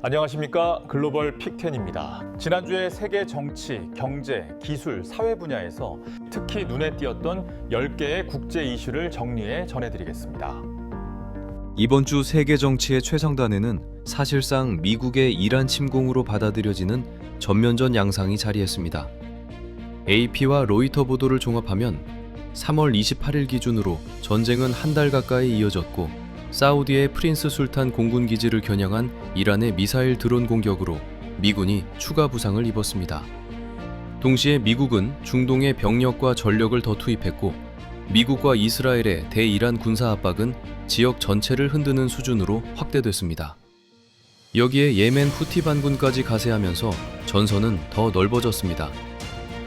안녕하십니까. 글로벌 픽10입니다. 지난주에 세계 정치, 경제, 기술, 사회 분야에서 특히 눈에 띄었던 10개의 국제 이슈를 정리해 전해드리겠습니다. 이번 주 세계 정치의 최상단에는 사실상 미국의 이란 침공으로 받아들여지는 전면전 양상이 자리했습니다. AP와 로이터 보도를 종합하면 3월 28일 기준으로 전쟁은 한 달 가까이 이어졌고 사우디의 프린스 술탄 공군 기지를 겨냥한 이란의 미사일 드론 공격으로 미군이 추가 부상을 입었습니다. 동시에 미국은 중동의 병력과 전력을 더 투입했고 미국과 이스라엘의 대이란 군사 압박은 지역 전체를 흔드는 수준으로 확대됐습니다. 여기에 예멘 후티 반군까지 가세하면서 전선은 더 넓어졌습니다.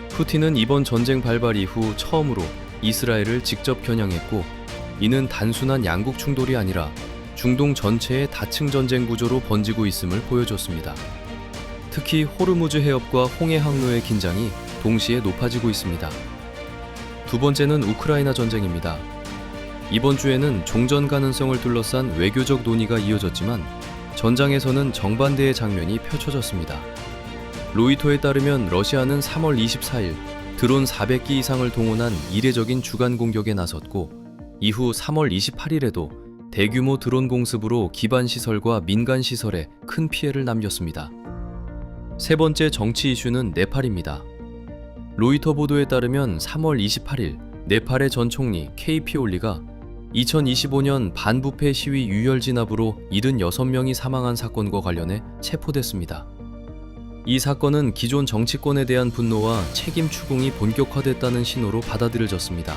후티는 이번 전쟁 발발 이후 처음으로 이스라엘을 직접 겨냥했고 이는 단순한 양국 충돌이 아니라 중동 전체의 다층 전쟁 구조로 번지고 있음을 보여줬습니다. 특히 호르무즈 해협과 홍해 항로의 긴장이 동시에 높아지고 있습니다. 두 번째는 우크라이나 전쟁입니다. 이번 주에는 종전 가능성을 둘러싼 외교적 논의가 이어졌지만 전장에서는 정반대의 장면이 펼쳐졌습니다. 로이터에 따르면 러시아는 3월 24일 드론 400기 이상을 동원한 이례적인 주간 공격에 나섰고 이후 3월 28일에도 대규모 드론 공습으로 기반 시설과 민간 시설에 큰 피해를 남겼습니다. 세 번째 정치 이슈는 네팔입니다. 로이터 보도에 따르면 3월 28일 네팔의 전 총리 KP 올리가 2025년 반부패 시위 유혈 진압으로 76명이 사망한 사건과 관련해 체포됐습니다. 이 사건은 기존 정치권에 대한 분노와 책임 추궁이 본격화됐다는 신호로 받아들여졌습니다.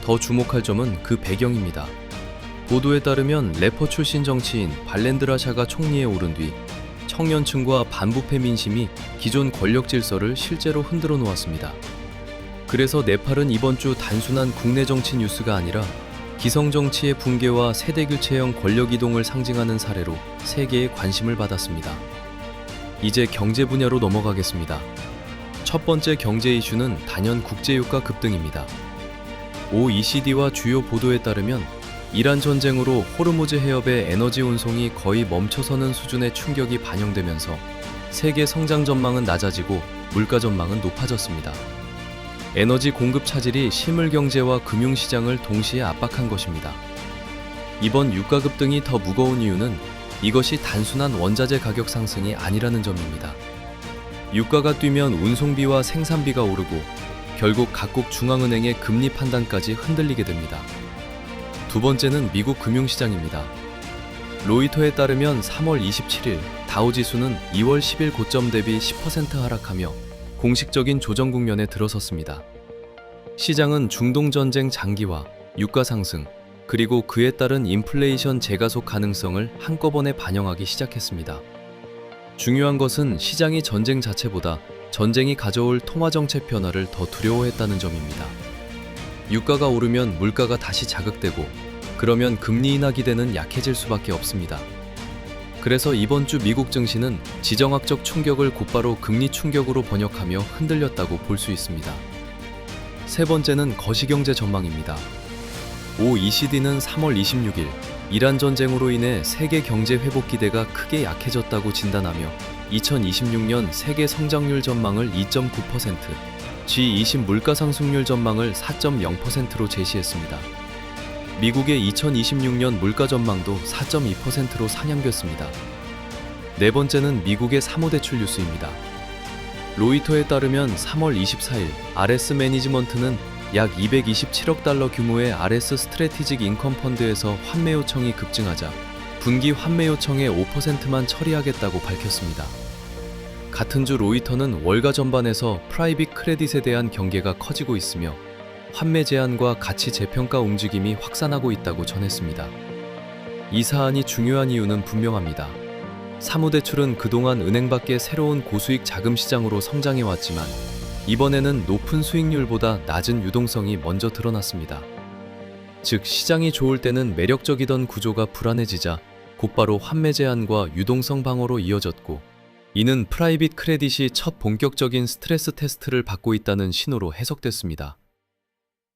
더 주목할 점은 그 배경입니다. 보도에 따르면 래퍼 출신 정치인 발렌드라 샤가 총리에 오른 뒤 청년층과 반부패 민심이 기존 권력 질서를 실제로 흔들어 놓았습니다. 그래서 네팔은 이번 주 단순한 국내 정치 뉴스가 아니라 기성 정치의 붕괴와 세대 교체형 권력 이동을 상징하는 사례로 세계의 관심을 받았습니다. 이제 경제 분야로 넘어가겠습니다. 첫 번째 경제 이슈는 단연 국제유가 급등입니다. OECD와 주요 보도에 따르면 이란 전쟁으로 호르무즈 해협의 에너지 운송이 거의 멈춰서는 수준의 충격이 반영되면서 세계 성장 전망은 낮아지고 물가 전망은 높아졌습니다. 에너지 공급 차질이 실물 경제와 금융 시장을 동시에 압박한 것입니다. 이번 유가 급등이 더 무거운 이유는 이것이 단순한 원자재 가격 상승이 아니라는 점입니다. 유가가 뛰면 운송비와 생산비가 오르고 결국 각국 중앙은행의 금리 판단까지 흔들리게 됩니다. 두 번째는 미국 금융시장입니다. 로이터에 따르면 3월 27일 다우지수는 2월 10일 고점 대비 10% 하락하며 공식적인 조정 국면에 들어섰습니다. 시장은 중동 전쟁 장기화, 유가 상승, 그리고 그에 따른 인플레이션 재가속 가능성을 한꺼번에 반영하기 시작했습니다. 중요한 것은 시장이 전쟁 자체보다 전쟁이 가져올 통화정책 변화를 더 두려워했다는 점입니다. 유가가 오르면 물가가 다시 자극되고 그러면 금리 인하 기대는 약해질 수밖에 없습니다. 그래서 이번 주 미국 증시는 지정학적 충격을 곧바로 금리 충격으로 번역하며 흔들렸다고 볼 수 있습니다. 세 번째는 거시경제 전망입니다. OECD는 3월 26일 이란 전쟁으로 인해 세계 경제 회복 기대가 크게 약해졌다고 진단하며 2026년 세계 성장률 전망을 2.9%, G20 물가 상승률 전망을 4.0%로 제시했습니다. 미국의 2026년 물가 전망도 4.2%로 상향됐습니다. 네 번째는 미국의 사모대출 뉴스입니다. 로이터에 따르면 3월 24일 RS 매니지먼트는 약 227억 달러 규모의 RS 스트래티직 인컴 펀드에서 환매 요청이 급증하자 분기 환매 요청의 5%만 처리하겠다고 밝혔습니다. 같은 주 로이터는 월가 전반에서 프라이빗 크레딧에 대한 경계가 커지고 있으며 환매 제한과 가치 재평가 움직임이 확산하고 있다고 전했습니다. 이 사안이 중요한 이유는 분명합니다. 사무대출은 그동안 은행 밖의 새로운 고수익 자금 시장으로 성장해왔지만 이번에는 높은 수익률보다 낮은 유동성이 먼저 드러났습니다. 즉 시장이 좋을 때는 매력적이던 구조가 불안해지자 곧바로 환매 제한과 유동성 방어로 이어졌고 이는 프라이빗 크레딧이 첫 본격적인 스트레스 테스트를 받고 있다는 신호로 해석됐습니다.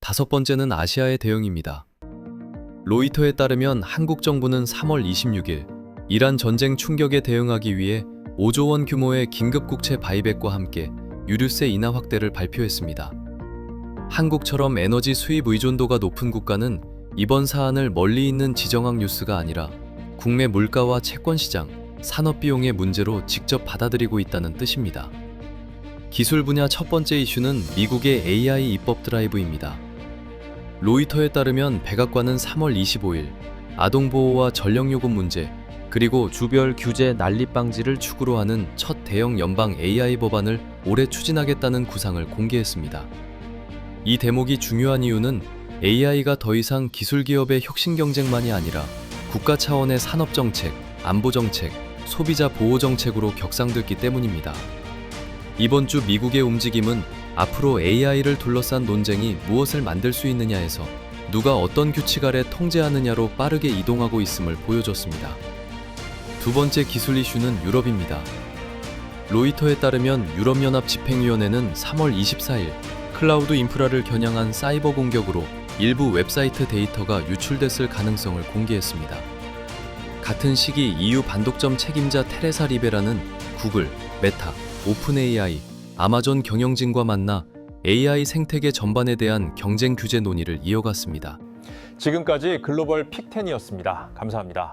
다섯 번째는 아시아의 대응입니다. 로이터에 따르면 한국 정부는 3월 26일 이란 전쟁 충격에 대응하기 위해 5조 원 규모의 긴급 국채 바이백과 함께 유류세 인하 확대를 발표했습니다. 한국처럼 에너지 수입 의존도가 높은 국가는 이번 사안을 멀리 있는 지정학 뉴스가 아니라 국내 물가와 채권 시장, 산업 비용의 문제로 직접 받아들이고 있다는 뜻입니다. 기술 분야 첫 번째 이슈는 미국의 AI 입법 드라이브입니다. 로이터에 따르면 백악관은 3월 25일 아동보호와 전력요금 문제, 그리고 주별 규제 난립 방지를 축으로 하는 첫 대형 연방 AI 법안을 올해 추진하겠다는 구상을 공개했습니다. 이 대목이 중요한 이유는 AI가 더 이상 기술 기업의 혁신 경쟁만이 아니라 국가 차원의 산업 정책, 안보 정책, 소비자 보호 정책으로 격상됐기 때문입니다. 이번 주 미국의 움직임은 앞으로 AI를 둘러싼 논쟁이 무엇을 만들 수 있느냐에서 누가 어떤 규칙 아래 통제하느냐로 빠르게 이동하고 있음을 보여줬습니다. 두 번째 기술 이슈는 유럽입니다. 로이터에 따르면 유럽연합 집행위원회는 3월 24일 클라우드 인프라를 겨냥한 사이버 공격으로 일부 웹사이트 데이터가 유출됐을 가능성을 공개했습니다. 같은 시기 EU 반독점 책임자 테레사 리베라는 구글, 메타, 오픈 AI, 아마존 경영진과 만나 AI 생태계 전반에 대한 경쟁 규제 논의를 이어갔습니다. 지금까지 글로벌 픽10이었습니다. 감사합니다.